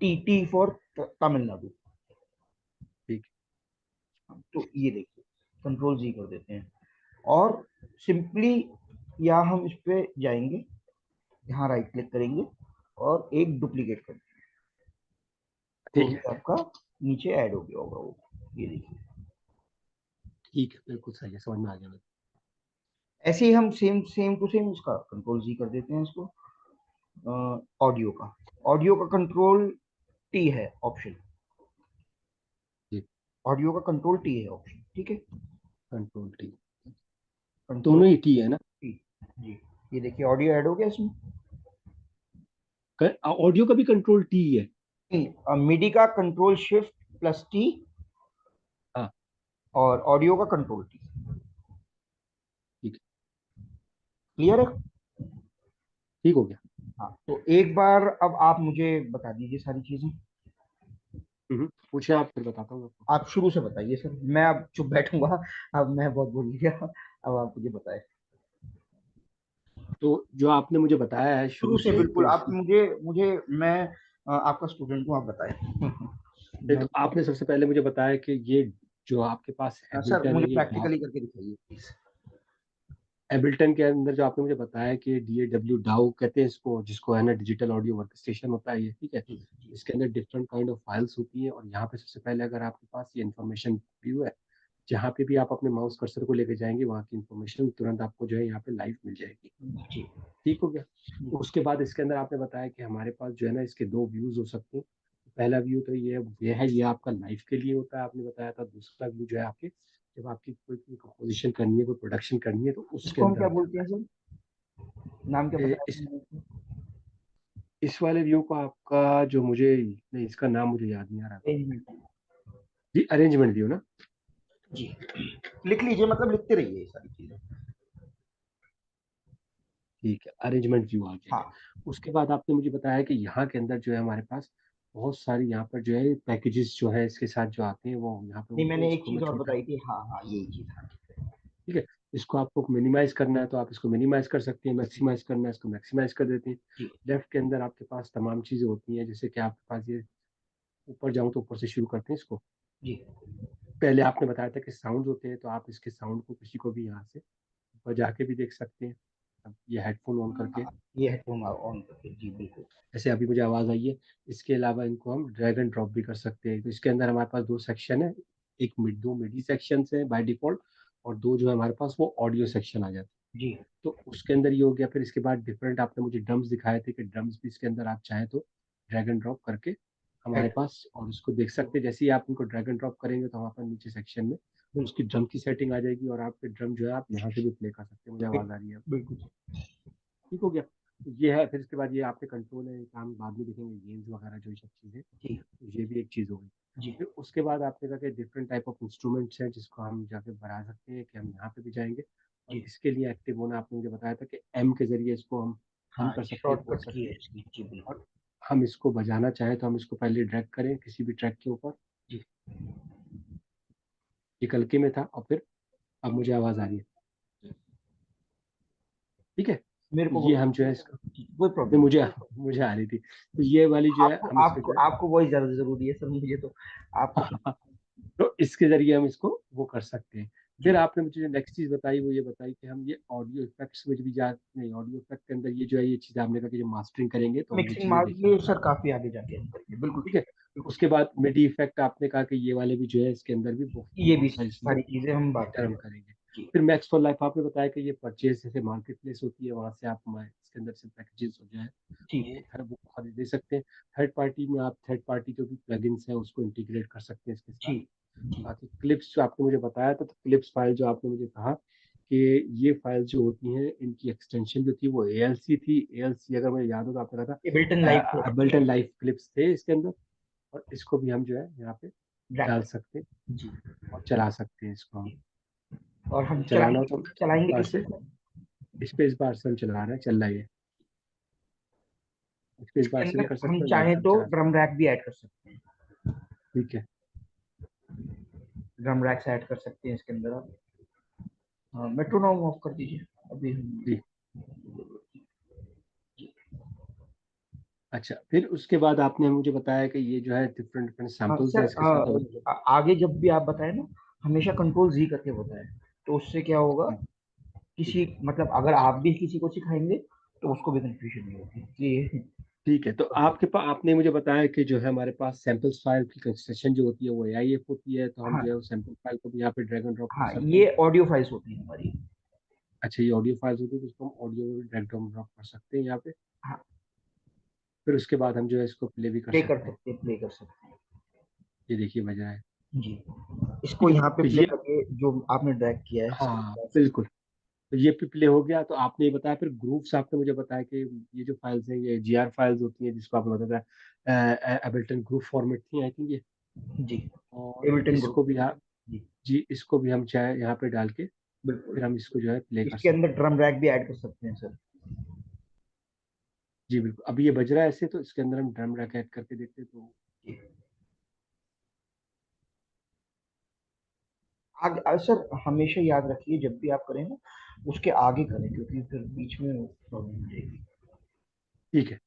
टी टी फॉर तमिलनाडु। ठीक। तो ये देखिए, कंट्रोल जी कर देते हैं और सिंपली या हम इस पे जाएंगे, यहाँ राइट क्लिक करेंगे और एक डुप्लीकेट कर देंगे, तो ठीक ये है आपका नीचे ऐड हो गया होगा वो, ये देखिए। ठीक है, बिल्कुल सही है, समझ में आ गया मुझे। ऐसे ही हम सेम सेम टू सेम इसका कंट्रोल जी कर देते हैं इसको, ऑडियो का, ऑडियो का कंट्रोल टी है ऑप्शन, जी, ऑडियो का कंट्रोल टी है ऑप्शन, ठीक है, कंट्रोल टी, कंट्रोल दोनों ही टी है ना? टी, जी, ये देखिए ऑडियो ऐड हो गया इसमें। ऑडियो का भी कंट्रोल टी है? मिडी का कंट्रोल शिफ्ट प्लस टी हाँ और ऑडियो का कंट्रोल टी, ठीक है, क्लियर है? ठीक हो गया। हाँ, तो एक बार अब आप मुझे बता दीजिए सारी चीजें, पूछे आप, फिर बताता हूँ आपको। आप शुरू से बताइए सर, मैं अब चुप बैठूंगा, अब मैं बहुत बोल लिया, अब आप मुझे बताएं तो जो आपने मुझे बताया है शुरू शुरू से, से, बिल्कुल, तो आप मुझे मुझे मैं आपका स्टूडेंट हूँ, आप बताएं मैं, तो आपने सबसे पहले मुझे बताया कि ये जो आपके पास सर हैमिल्टन मुझे है, ये प्रैक्टिकली करके दिखाइए प्लीज। हैमिल्टन के अंदर जो आपने मुझे बताया कि DAW डाउ कहते हैं इसको, जिसको है ना डिजिटल ऑडियो वर्क स्टेशन होता है ये, ठीक है। जी जी इसके अंदर डिफरेंट काइंड ऑफ फाइल्स होती है, और यहाँ पे सबसे पहले अगर आपके पास ये इन्फॉर्मेशन व्यू है, जहाँ पे भी आप अपने माउस कर्सर को लेके जाएंगे, वहाँ की इन्फॉर्मेशन तुरंत आपको जो है यहाँ पे लाइव मिल जाएगी। जी ठीक हो गया। उसके बाद इसके अंदर आपने बताया कि हमारे पास जो है ना इसके दो व्यूज हो सकते हैं। पहला व्यू तो ये है, ये आपका लाइव के लिए होता है, आपने बताया था। दूसरा व्यू जो है आपके, जब आपकी कोई कंपोजिशन करनी है, कोई प्रोडक्शन करनी है, तो उसके इसको हम अंदर क्या आ बोलते जाता हैं सर, नाम क्या है। बताया आपने इसको? इस वाले व्यू को आपका, जो मुझे नहीं, इसका नाम मुझे याद नहीं आ रहा। अरेंजमेंट, जी, अरेंजमेंट व्यू ना? जी, लिख लीजिए, मतलब लिखते रहिए ये सारी चीजें। ठीक है, अरेंजमेंट व्यू आ गया। हाँ, उसके बाद आपने मुझे बताया कि यहाँ के अंदर जो है हमारे पास बहुत सारी यहाँ पर जो है पैकेजेस जो है इसके साथ जो आते हैं, वो यहाँ पे नहीं, होते हैं। मैंने एक इसको मैं चीज और छोटा, बताई थी, हाँ हाँ, यही चीज, हाँ, ठीक है, इसको आपको मिनिमाइज करना है तो आप इसको मिनिमाइज कर सकते हैं, ठीक मैक्सिमाइज करना है इसको मैक्सिमाइज कर देते हैं। है, लेफ्ट के अंदर आपके पास तमाम चीज़ें होती हैं, जैसे कि आपके पास ये, ऊपर जाऊँ तो ऊपर से शुरू करते हैं इसको। जी पहले आपने बताया था कि साउंड होते हैं, तो आप इसके साउंड को किसी को भी यहाँ से बजा के भी देख सकते हैं। अब ये हेडफोन ऑन करके, हाँ, ये हेडफोन ऑन करके, जी बिल्कुल, जैसे अभी मुझे आवाज़ आई है। इसके अलावा इनको हम ड्रैग एंड ड्रॉप भी कर सकते हैं। तो इसके अंदर हमारे पास दो सेक्शन है, एक मिड, दो मिडी सेक्शन है बाय डिफॉल्ट, और दो जो है हमारे पास वो ऑडियो सेक्शन आ जाते हैं। जी तो उसके अंदर ये हो गया। फिर इसके बाद डिफरेंट आपने मुझे ड्रम्स दिखाए थे, कि ड्रम्स भी इसके अंदर आप चाहें तो ड्रैग एंड ड्रॉप करके हमारे हेड, पास, और उसको देख सकते हैं। जैसे ही आप उनको ड्रैग एंड ड्रॉप करेंगे तो वहाँ पर नीचे सेक्शन में उसकी बिल्कुल ड्रम की सेटिंग आ जाएगी, और आपके ड्रम जो है आप यहाँ से भी प्ले कर सकते हैं। मुझे आवाज़ आ रही है, बिल्कुल, ठीक हो गया। तो ये है। फिर इसके बाद ये आपके कंट्रोल है, काम बाद में देखेंगे, गेम्स वगैरह जो ये सब चीज़ें, जी तो ये भी एक चीज़ हो गई। जी फिर उसके बाद आपने कहा कि डिफरेंट टाइप ऑफ इंस्ट्रूमेंट्स हैं जिसको हम जाके बढ़ा सकते हैं, कि हम यहाँ पे भी जाएंगे। और जी, इसके लिए एक्टिव होना आपने मुझे बताया था कि एम के जरिए इसको हम हाँ, कर सकते हैं, खोल शॉर्टकट की सकते है हैं। इसकी, जी बिल्कुल, और हम इसको बजाना चाहें तो हम इसको पहले ड्रैग करें किसी भी ट्रैक के ऊपर। जी, ये कलके में था, और फिर अब मुझे आवाज़ आ रही है, ठीक है। मेरे तो को ये हम जो है इसको, कोई नहीं, प्रॉब्लम मुझे नहीं, मुझे आ रही थी, तो ये वाली जो है आपको हम इस पे आपको जो है आपको वही ज्यादा जरूरी है सर, मुझे तो आपको सुन, तो इसके जरिए हम इसको वो कर सकते हैं। जी, फिर आपने मुझे जो नेक्स्ट चीज बताई, वो ये बताई कि हम ये ऑडियो इफेक्ट्स में भी जा नहीं, ऑडियो इफेक्ट के अंदर ये जो है, ये चीज आपने कहा कि जो मास्टरिंग करेंगे तो हम ये मिक्सिंग चीजें मार्क देख ये सकते हैं, सर काफी आगे जाके अंदर, बिल्कुल ठीक ठीक है। है, बिल्कुल उसके ठीक बाद मिडी इफेक्ट आपने कहा कि ये वाले भी जो है इसके अंदर भी बहुत है, ये भी बहुत सारी चीजें सारी चीजें हम बात लेटर हम करेंगे, करेंगे। जी, फिर मैक्स फॉर लाइफ आपने बताया कि ये परचेज जैसे मार्केट प्लेस होती है, वहां से आप इसके अंदर से पैकेजेस हो जाए, ठीक वो है, वो खरीद दे सकते हैं। थर्ड पार्टी में आप थर्ड पार्टी जो भी प्लगइन्स है उसको इंटीग्रेट कर सकते हैं इसके साथ। जी जी बाकी क्लिप्स जो आपने मुझे बताया था, तो क्लिप्स फाइल जो आपने मुझे कहा कि ये फाइल जो होती हैं इनकी एक्सटेंशन जो थी वो ALC थी। ALC अगर मुझे याद हो तो आपने कहा एबल्टन लाइफ था एबल्टन लाइव क्लिप्स थे इसके अंदर। और इसको भी हम जो है यहाँ पे डाल सकते हैं जी। और चला सकते हैं इसको हम। और हम चलाना हो तो चलाएंगे बार किस से स्पेस बार से हम चला रहे हैं, चल रहा है ये। स्पेस इसके बार से भी अंदर कर हम सकते हैं, लाइट चाहें से भी तो चला सकते ड्रम रैक भी ऐड कर सकते हैं। हैं। ठीक है। ड्रम रैक्स ऐड कर सकते हैं इसके अंदर आप। हाँ, मेट्रोनॉम ऑफ कर दीजिए अभी हम। जी। अच्छा, फिर उसके बाद आपने मुझे बताया कि ये जो है डिफरेंट डिफरेंट हाँ सैंपल्स हैं सर, इसके साथ अवेलेबल। आगे जब भी आप बताएं ना, हमेशा कंट्रोल जी करके बताएं। तो उससे क्या होगा, किसी मतलब अगर आप भी किसी को सिखाएंगे तो उसको भी कंफ्यूजन नहीं होगी ये। ठीक है। तो आपके पास आपने मुझे बताया कि जो है हमारे पास सैंपल्स फाइल की कंस्ट्रक्शन जो होती है वो AIF होती है, तो हम हाँ जो है वो सैंपल फाइल को भी यहाँ पे ड्रैग एंड ड्रॉप कर हाँ, सकते ये हैं। ऑडियो फाइल्स होती है हमारी। अच्छा, ये ऑडियो फाइल्स होती है तो उसको हम ऑडियो में भी ड्रैग एंड ड्रॉप कर सकते हैं यहाँ पे। हाँ, फिर उसके बाद हम जो है इसको प्ले भी कर प्ले कर सकते हैं। सकते हैं, प्ले कर सकते हैं। ये देखिए बजा है। जी, इसको ठीक है। यहाँ पे तो प्ले ये, करके जो आपने ड्रैग किया है हाँ से। बिल्कुल। तो ये भी प्ले हो गया। तो आपने ये बताया फिर ग्रुप्स, आपने मुझे बताया कि ये जो फाइल्स हैं ये GR फाइल्स होती हैं जिसको आपने बताया था एबल्टन ग्रुप फॉर्मेट थी आई थिंक ये। जी, और एबल्टन इसको ग्रुप। भी आप, जी, जी इसको भी हम चाहे यहाँ पे डाल के बिल्कुल। फिर हम इसको जो है प्ले कर इसके अंदर सकते हैं। ड्रम रैक भी ऐड कर सकते हैं सर। जी बिल्कुल। अभी ये बज रहा है ऐसे, तो इसके अंदर हम ड्रम रैक ऐड करके देखते हैं तो। जी। आगे सर हमेशा याद रखिए जब भी आप करें ना, उसके आगे करें, क्योंकि फिर बीच में प्रॉब्लम हो जाएगी। ठीक है।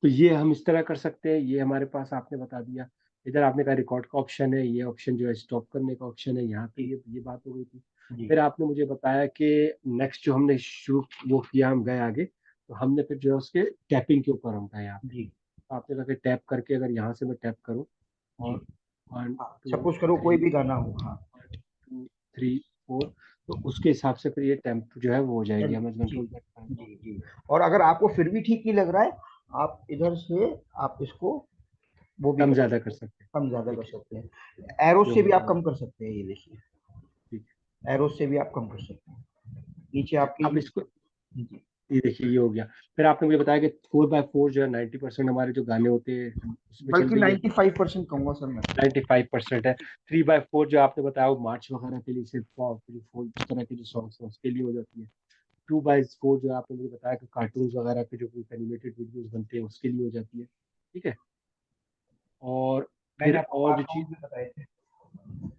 तो ये हम इस तरह कर सकते हैं। ये हमारे पास आपने बता दिया। इधर आपने कहा रिकॉर्ड का ऑप्शन है, ये ऑप्शन जो है स्टॉप करने का ऑप्शन है, यहाँ पे जी ये बात हो गई थी। जी फिर आपने मुझे बताया कि नेक्स्ट जो हमने शुरू वो किया, हम गए आगे, तो हमने फिर जो है उसके टैपिंग के ऊपर हम गए यहाँ पे। जी तो आपने कहा कि टैप करके, अगर यहाँ से मैं टैप करूँ जी। और वन हाँ, टू सपोज करो कोई थ्री भी गाना हो। हाँ, 1 2 3 4, तो उसके हिसाब से फिर ये टेम्प जो है वो हो जाएगी, हमें जी कंट्रोल कर। जी जी। और अगर आपको फिर भी ठीक नहीं लग रहा है, आप इधर से आप इसको वो भी कम कर ज्यादा सकते कर हैं, सकते हैं। कम ज्यादा कर ठीक है। सकते हैं। एरो जो से भी आप हमारा, कम कर सकते हैं, ये देखिए। ठीक एरो से भी आप कम कर सकते हैं, नीचे है। आपकी। अब इसको, जी, ये देखिए ये हो गया। फिर आपने मुझे बताया कि 4x4 जो है 90% हमारे जो गाने होते हैं उसमें चल बल्कि रही है। 95% कहूंगा सर मैं। 95% है। 3x4 जो आपने बताया वो मार्च वगैरह के लिए, सिर्फ फोर इस तरह के जो सॉन्ग्स हैं उसके लिए हो जाती है। 2x4 जो आपने मुझे बताया कि कार्टून वगैरह के जो एनिमेटेड वीडियोस बनते हैं उसके लिए हो जाती है। ठीक है। और मैंने फिर आपको और बार जो चीज, काउंट भी बताए थे।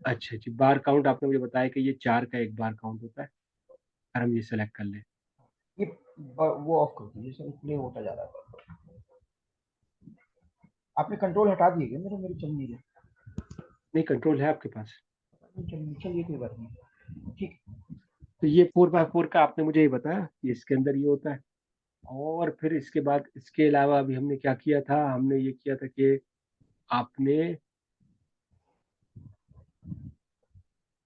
अच्छा जी, बार काउंट आपने मुझे बताया कि ये 4 का एक बार काउंट होता है, अगर हम ये सेलेक्ट कर लें। ये वो ऑफ कर दीजिए सर, प्ले होता जा रहा है। आपने कंट्रोल हटा दिए क्या मेरे? मेरे चल नहीं रहे। नहीं, कंट्रोल है आपके पास। चलिए कोई बात नहीं, ठीक। तो ये 4x4 का आपने मुझे ये बताया कि इसके अंदर ये होता है। और फिर इसके बाद, इसके अलावा अभी हमने क्या किया था, हमने ये किया था कि आपने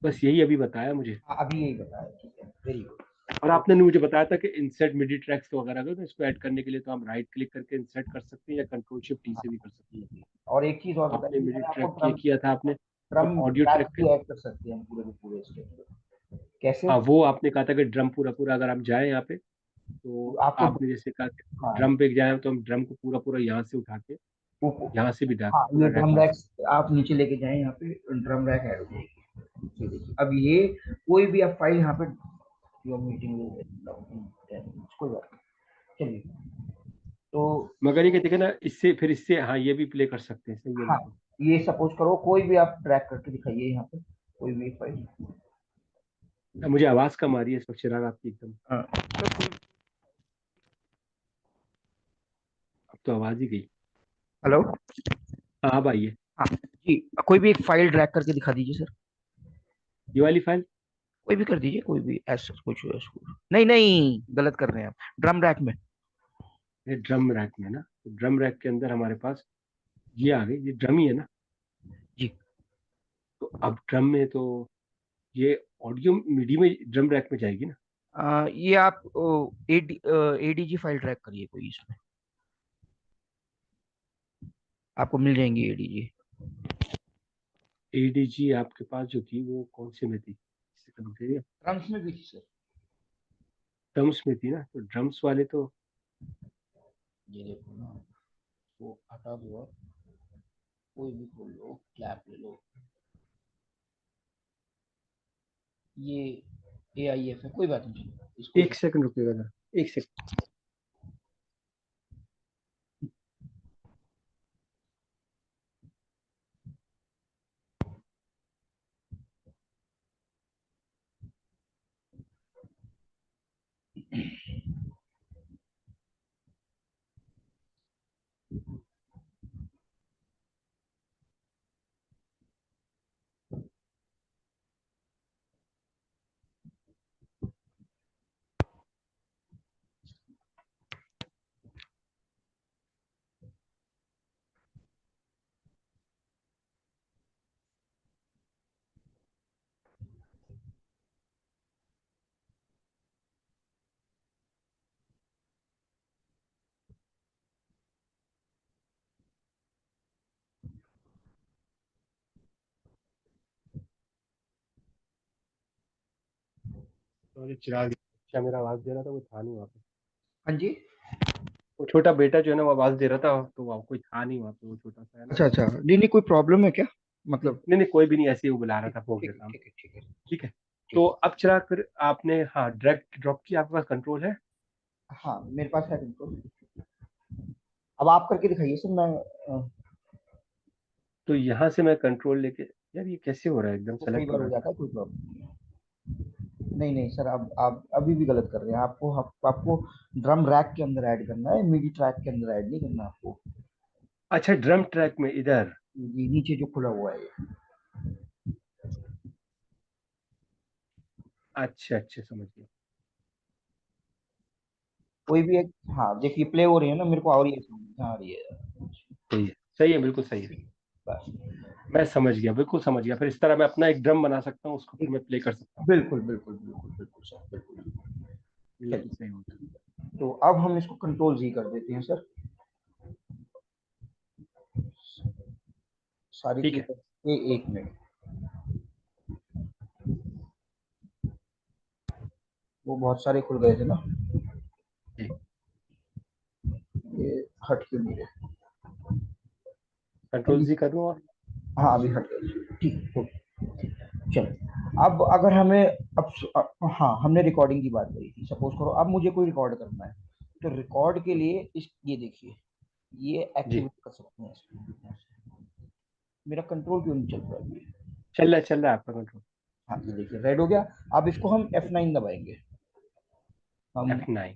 बस यही अभी बताया मुझे। हाँ, अभी यही बताया, ठीक है, वेरी गुड। और तो आपने मुझे बताया था कि इंसर्ट मिडी ट्रैक्स वगैरह को, तो इसको ऐड करने के लिए तो हम राइट क्लिक करके इंसर्ट कर सकते हैं या कंट्रोल Shift T से भी कर सकते जी हैं। जी। और एक चीज और आपने बताइए, मिडी मैंने आपको ट्रैक ये ड्रम किया था आपने। और ड्रम ऑडियो ट्रैक ट्रैक के, भी ऐड कर सकते हैं हम पूरे के पूरे इसके अंदर। कैसे? हाँ वो आपने कहा था कि ड्रम पूरा पूरा अगर हम जाए यहाँ पे, तो तो आपको, आपने जैसे कहा कि हाँ, ड्रम पे जाए तो हम ड्रम को पूरा पूरा यहाँ से उठा के यहाँ से भी डाल हाँ, पूरा ये रैक ड्रम ला रैक्स सकते आप नीचे लेके जाएं, यहाँ पे ड्रम रैक ऐड हो जाएगी। ये देखिए, अब ये कोई भी आप फाइल यहाँ पे, योर मीटिंग कोई बात नहीं, चलिए। तो हैं। मगर ये कहते हैं ना, इससे फिर इससे हाँ ये भी प्ले कर सकते हैं, सही है हाँ, बिल्कुल। ये सपोज करो कोई भी आप ट्रैक करके दिखाइए यहाँ पे, कोई भी फाइल। अब मुझे आवाज कम आ रही है इस वक्त चिराग आपकी एकदम। हाँ अब तो आवाज ही गई। हेलो। हाँ अब आई है। हाँ जी, कोई भी एक फाइल ड्रैग करके दिखा दीजिए सर। ये वाली फाइल, कोई भी कर दीजिए, कोई भी ऐसा कुछ नहीं नहीं, गलत कर रहे हैं आप, ड्रम रैक में। ये ड्रम रैक में ना, तो ड्रम रैक के अंदर हमारे पास ये आ गई, ये ड्रम ही है ना। जी, तो अब ड्रम में तो ये ऑडियो मीडी में ड्रम रैक में जाएगी ना। ये आप एडीजी फाइल ट्रैक करिए कोई इसमें, आपको मिल जाएंगी एडीजी। ADG आपके पास जो थी वो कौन से में थी, सेकंड रुकिए। ड्रम्स में भी थी सर। ड्रम्स में थी ना, तो ड्रम्स वाले तो ये देखो ना, वो हटा दो और कोई भी खोल लो, क्लैप ले लो, ये AIF है, कोई बात नहीं, इसको एक सेकंड रुकिएगा जरा, एक सेकंड। सॉरी चिराग, अच्छा मेरा आवाज दे रहा था, वो था नहीं वहाँ पे। हाँ जी। वो छोटा बेटा जो है ना, वो आवाज दे रहा था, तो वहाँ कोई था नहीं वहाँ पे, वो छोटा सा है ना। अच्छा अच्छा, नहीं नहीं, कोई प्रॉब्लम है क्या, मतलब? नहीं नहीं, कोई भी नहीं, ऐसे ही वो बुला रहा ठीक था, फोन ठीक पे है काम। ठीक है ठीक है ठीक है। ठीक तो है। अब चिराग फिर आपने, हाँ, ड्रैग ड्रॉप की आपके पास कंट्रोल है। हाँ मेरे पास है बिल्कुल। अब आप करके दिखाइए सर, मैं तो यहाँ से मैं कंट्रोल लेके, यार ये कैसे हो रहा है, एकदम वो कई सेलेक्ट हो बार रहा हो है जाता सब। है, कोई प्रॉब्लम नहीं है। नहीं नहीं सर, आप अभी भी गलत कर रहे हैं। आपको ड्रम रैक के अंदर ऐड करना है, मिडी ट्रैक के अंदर ऐड नहीं करना आपको। अच्छा, ड्रम ट्रैक में इधर। ये नीचे जो खुला हुआ है ये। अच्छा अच्छा, समझ गया। कोई भी एक, हाँ देखिए प्ले हो रही है ना, मेरे को आ रही है समझ आ रही है। सही है, सही है, बिल्कुल सही है। बस। मैं समझ गया, बिल्कुल समझ गया। फिर इस तरह मैं अपना एक ड्रम बना सकता हूँ, उसको फिर एक, मैं प्ले कर सकता हूँ। बिल्कुल बिल्कुल बिल्कुल बिल्कुल सर, बिल्कुल। बिल्कुल चलिए, सही होगा। तो अब हम इसको कंट्रोल जी कर देते हैं सर, सारी ठीक है। चीजें। ये 1 मिनट, वो बहुत सारे खुल गए थे ना, जी। ये हट क्यों नहीं रहे? कंट्रोल जी कर दूँ और। हाँ अभी हट गए, ठीक है। चलो, अब अगर हमें हाँ हमने रिकॉर्डिंग की बात करी थी, सपोज करो अब मुझे कोई रिकॉर्ड करना है, तो रिकॉर्ड के लिए इस ये देखिए, ये जी। एक्टिवेट कर सकते हैं इसको। मेरा कंट्रोल क्यों नहीं चल रहा है अभी? चल रहा है आपका कंट्रोल। हाँ ये देखिए रेड हो गया। अब इसको हम F9 दबाएंगे, हम F9।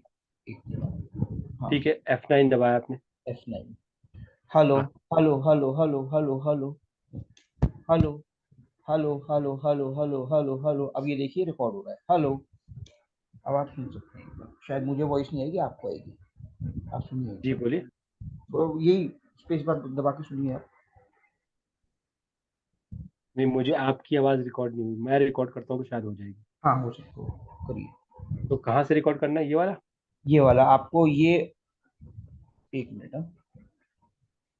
हाँ ठीक है, F9 दबाया आपने। F9। हेलो हाँ। Hello hello hello hello hello hello hello hello hello hello hello hello, अब ये देखिए रिकॉर्ड हो रहा है, हेलो। अब आप सुन सकते हैं, शायद मुझे वॉइस नहीं आएगी, आपको आएगी, आप सुनिए एक जी बार। बोलिए। तो यही स्पेस बार दबा के सुनिए आप। नहीं, मुझे आपकी आवाज़ रिकॉर्ड नहीं हुई, मैं रिकॉर्ड करता हूँ तो शायद हो जाएगी। हाँ हो सकता है, करिए। तो कहाँ से रिकॉर्ड करना है, ये वाला? ये वाला आपको ये, 1 मिनट हाँ।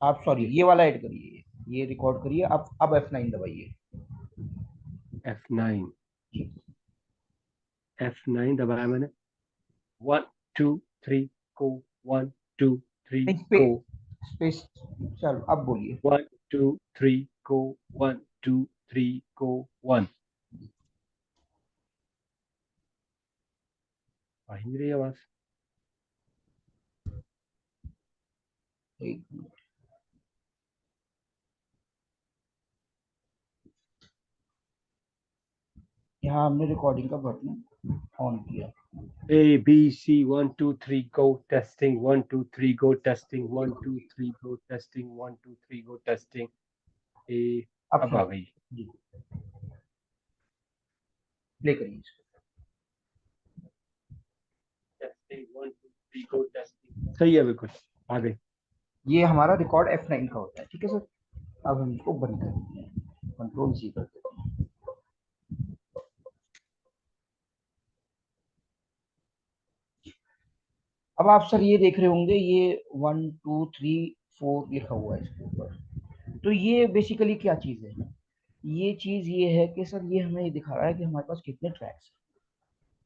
आप सॉरी जी। ये वाला ऐड करिए, ये रिकॉर्ड करिए। अब F9 दबाइए। F9। ठीक। F9 दबाया मैंने। 1 2 3 गो। 1 2 3 नहीं गो। स्पेस, चलो अब बोलिए। 1 2 3 गो। 1 2 3 गो। 1। आ ही नहीं रही आवाज़। एक मिनट। यहाँ हमने रिकॉर्डिंग का बटन ऑन किया। A B C 1 2 3 go testing 1 2 3 go testing 1 2 3 go testing 1 2 3 go testing। ए। अब अब सुन आ गई। जी, प्ले करिए इसको। टेस्टिंग 1 2 3 गो टेस्टिंग, सही है, बिल्कुल आ गई। ये हमारा रिकॉर्ड F9 का होता है, ठीक है सर। अब हम इसको बंद कर देते हैं, कंट्रोल सी कर देते हैं। अब आप सर ये देख रहे होंगे, ये 1 2 3 4 लिखा हुआ है इसके ऊपर। तो ये बेसिकली क्या चीज है? ये चीज ये है कि सर ये हमें दिखा रहा है कि हमारे पास कितने ट्रैक्स हैं।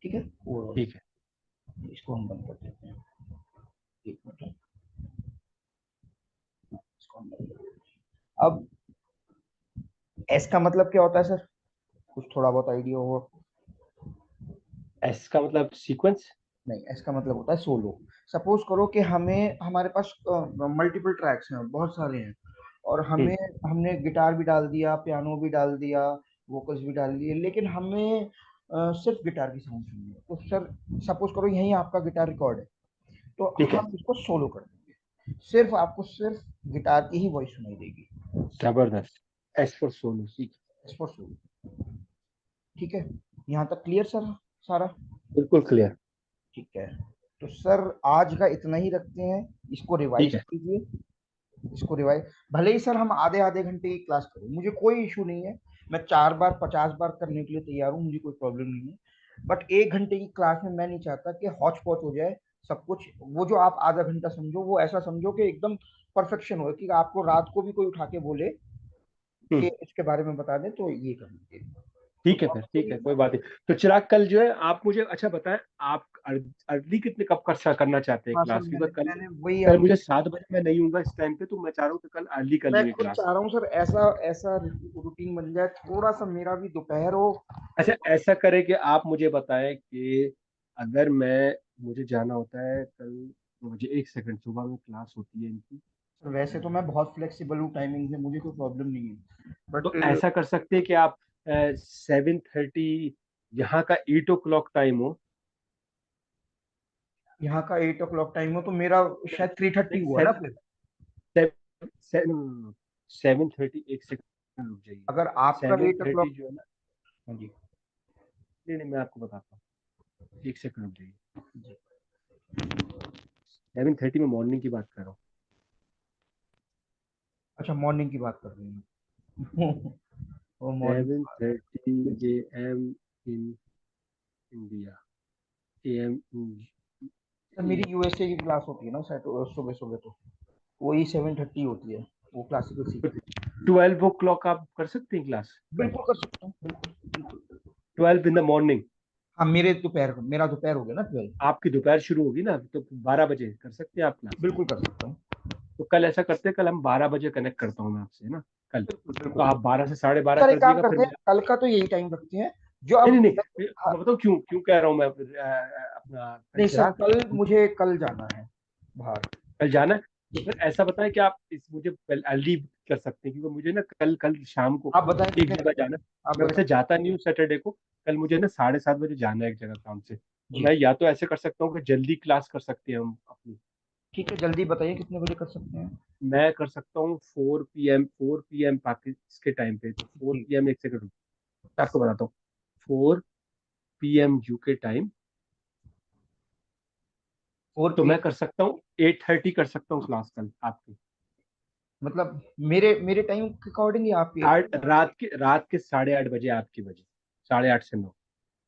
ठीक है, ओवरऑल ठीक है। इसको हम बंद कर देते हैं। एक मिनट, इसको हम बंद कर देते हैं। अब एस का मतलब क्या होता है सर, कुछ थोड़ा बहुत आइडिया हो? एस का मतलब सीक्वेंस। नहीं, एस का मतलब होता है सोलो। सपोज करो कि हमें हमारे पास मल्टीपल ट्रैक्स हैं, बहुत सारे हैं, और हम्म। हमें हमने गिटार भी डाल दिया, पियानो भी डाल दिया, वोकल्स भी डाल दिए, लेकिन हमें सिर्फ गिटार की साउंड सुननी है। तो सर सपोज करो यही आपका गिटार रिकॉर्ड है, तो ठीक है। हम इसको सोलो कर देंगे। सिर्फ आपको सिर्फ गिटार की ही वॉइस सुनाई देगी। जबरदस्त। एस फॉर सोलो, ठीक। इस पर सोलो। ठीक है, यहाँ तक क्लियर सर सारा? बिल्कुल क्लियर। ठीक है, तो सर आज का इतना ही रखते हैं। इसको ठीक रिवाइज है। कीजिए, इसको रिवाइज। भले ही सर हम आधे आधे घंटे की क्लास करें, मुझे कोई इशू नहीं है। मैं 4 बार 50 बार करने के लिए तैयार हूँ, मुझे कोई प्रॉब्लम नहीं है। बट 1 घंटे की क्लास में मैं नहीं चाहता कि हौच पौच हो जाए सब कुछ। वो जो आप आधा घंटा समझो, वो ऐसा समझो कि एकदम परफेक्शन हो, कि आपको रात को भी कोई उठा के बोले कि हम्म। इसके बारे में बता दे, तो ये कर लीजिए। तो ठीक है फिर, ठीक प्रॉपर है, कोई बात नहीं। तो चिराग, कल जो है आप मुझे अच्छा बताएं, आप अर्ली कितने कब करना चाहते हैं हाँ सर, क्लास, क्योंकि मैंने कल मैंने वही कल आपको, मुझे 7 बजे मैं नहीं हूँगा इस टाइम पे, तो मैं चाह रहा हूँ कि कल अर्ली कर मैं लेंगे खुद क्लास। चाह रहा हूँ सर ऐसा ऐसा रूटीन बन जाए, थोड़ा सा मेरा भी दोपहर हो। अच्छा, ऐसा करें कि आप मुझे बताएं कि अगर मैं मुझे जाना होता है कल, मुझे एक सेकंड, सुबह में क्लास होती है इनकी। सर वैसे तो मैं बहुत फ्लेक्सिबल हूँ टाइमिंग में, मुझे कोई प्रॉब्लम नहीं है, बट तो ऐसा कर सकते हैं कि आप 7:30, यहाँ का 8 o'clock टाइम हो। यहाँ का 8 o'clock टाइम हो तो मेरा शायद 3:30 हुआ ना फिर। 7:30, एक सेकंड रुक जाइए। अगर आपका सेवन 8 o'clock। थर्टी जो है ना, हाँ जी। नहीं नहीं, मैं आपको बताता हूँ, एक सेकंड रुक जाइए। जी। 7:30 में मॉर्निंग की बात कर रहा हूँ। अच्छा, मॉर्निंग की बात कर रही हूँ। वो morning. 7:30 AM in India, AM sir मेरी यूएसए की क्लास होती है ना सर, सुबह सुबह, तो वही 7:30 होती है, वो क्लासिकल सीखते हैं। 12 o'clock आप कर सकते हैं क्लास कल, बिल्कुल कर सकता हूँ, बिल्कुल बिल्कुल। 12 in the morning। हाँ, मेरा दोपहर हो गया ना 12। आपकी दोपहर शुरू होगी ना, तो 12 बजे कर सकते हैं आप क्लास। बिल्कुल कर सकता हूँ। तो कल ऐसा करते हैं, कल हम 12 बजे कनेक्ट करता हूँ मैं आपसे, है ना कल। बिल्कुल तो बिल्कुल। आप 12 से 12:30 सर एक कर काम दिएगा, फिर करते हैं, मैं। कल का तो यही टाइम रखते हैं जो नहीं अब। नहीं नहीं, हाँ, मैं बताऊँ क्यों क्यों कह रहा हूँ मैं, अपना कल नहीं सर, चिराग, कल मुझे कल जाना है बाहर। कल जाना है। तो फिर ऐसा बताएं कि आप इस मुझे अर्ली कर सकते हैं, क्योंकि मुझे ना कल कल शाम को आप बताएं एक कितने जगह बजे? जाना है। आप मैं वैसे बताएं। जाता नहीं हूँ सैटरडे को। कल मुझे ना 7:30 बजे जाना है एक जगह काम से, तो जी। मैं या तो ऐसे कर सकता हूँ कि जल्दी क्लास कर सकते हैं हम अपनी। ठीक है, जल्दी बताइए कितने बजे कर सकते हैं? मैं कर सकता हूँ 4 PM पाकिस्तान के टाइम पे, तो फोर जी। पी एम एक सेकंड मैं आपको बताता हूँ। 4 PM यूके टाइम, फोर तो पी मैं कर सकता हूँ 8:30 कर सकता हूँ क्लास कल आपकी। मतलब मेरे टाइम के अकॉर्डिंग या आपके? रात के 8:30 बजे आपकी बजे, 8:30 से 9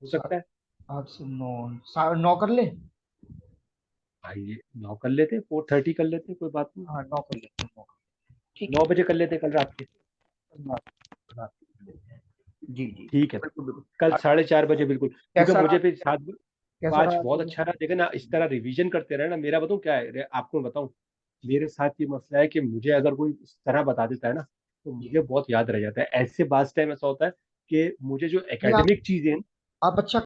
हो सकता है। 8 से 9, 9 कर ले। भाई ये 9 कर लेते, 4:30 कर लेते, कोई बात नहीं। हाँ, 9 कर लेते हैं, 9 ठीक 9 बजे कर लेते कल रात के। है। रात को कर लेते हैं। जी जी, ठीक है, बिल्कुल बिल्कुल। कल अच्छा, 4:30 बजे बिल्कुल, क्योंकि कैसा मुझे रहा? फिर कैसा आज रहा बहुत आपका अच्छा रहा, session? देखो ना, इस तरह रिवीजन करते रहे ना। मेरा बताऊँ क्या है, आपको मैं बताऊँ, मेरे साथ ये मसला है कि मुझे अगर कोई इस तरह बता देता है ना, तो जी। मुझे बहुत याद रह जाता है। ऐसे बात टाइम ऐसा होता है कि मुझे जो नहीं, एकेडमिक चीजें आप अच्छा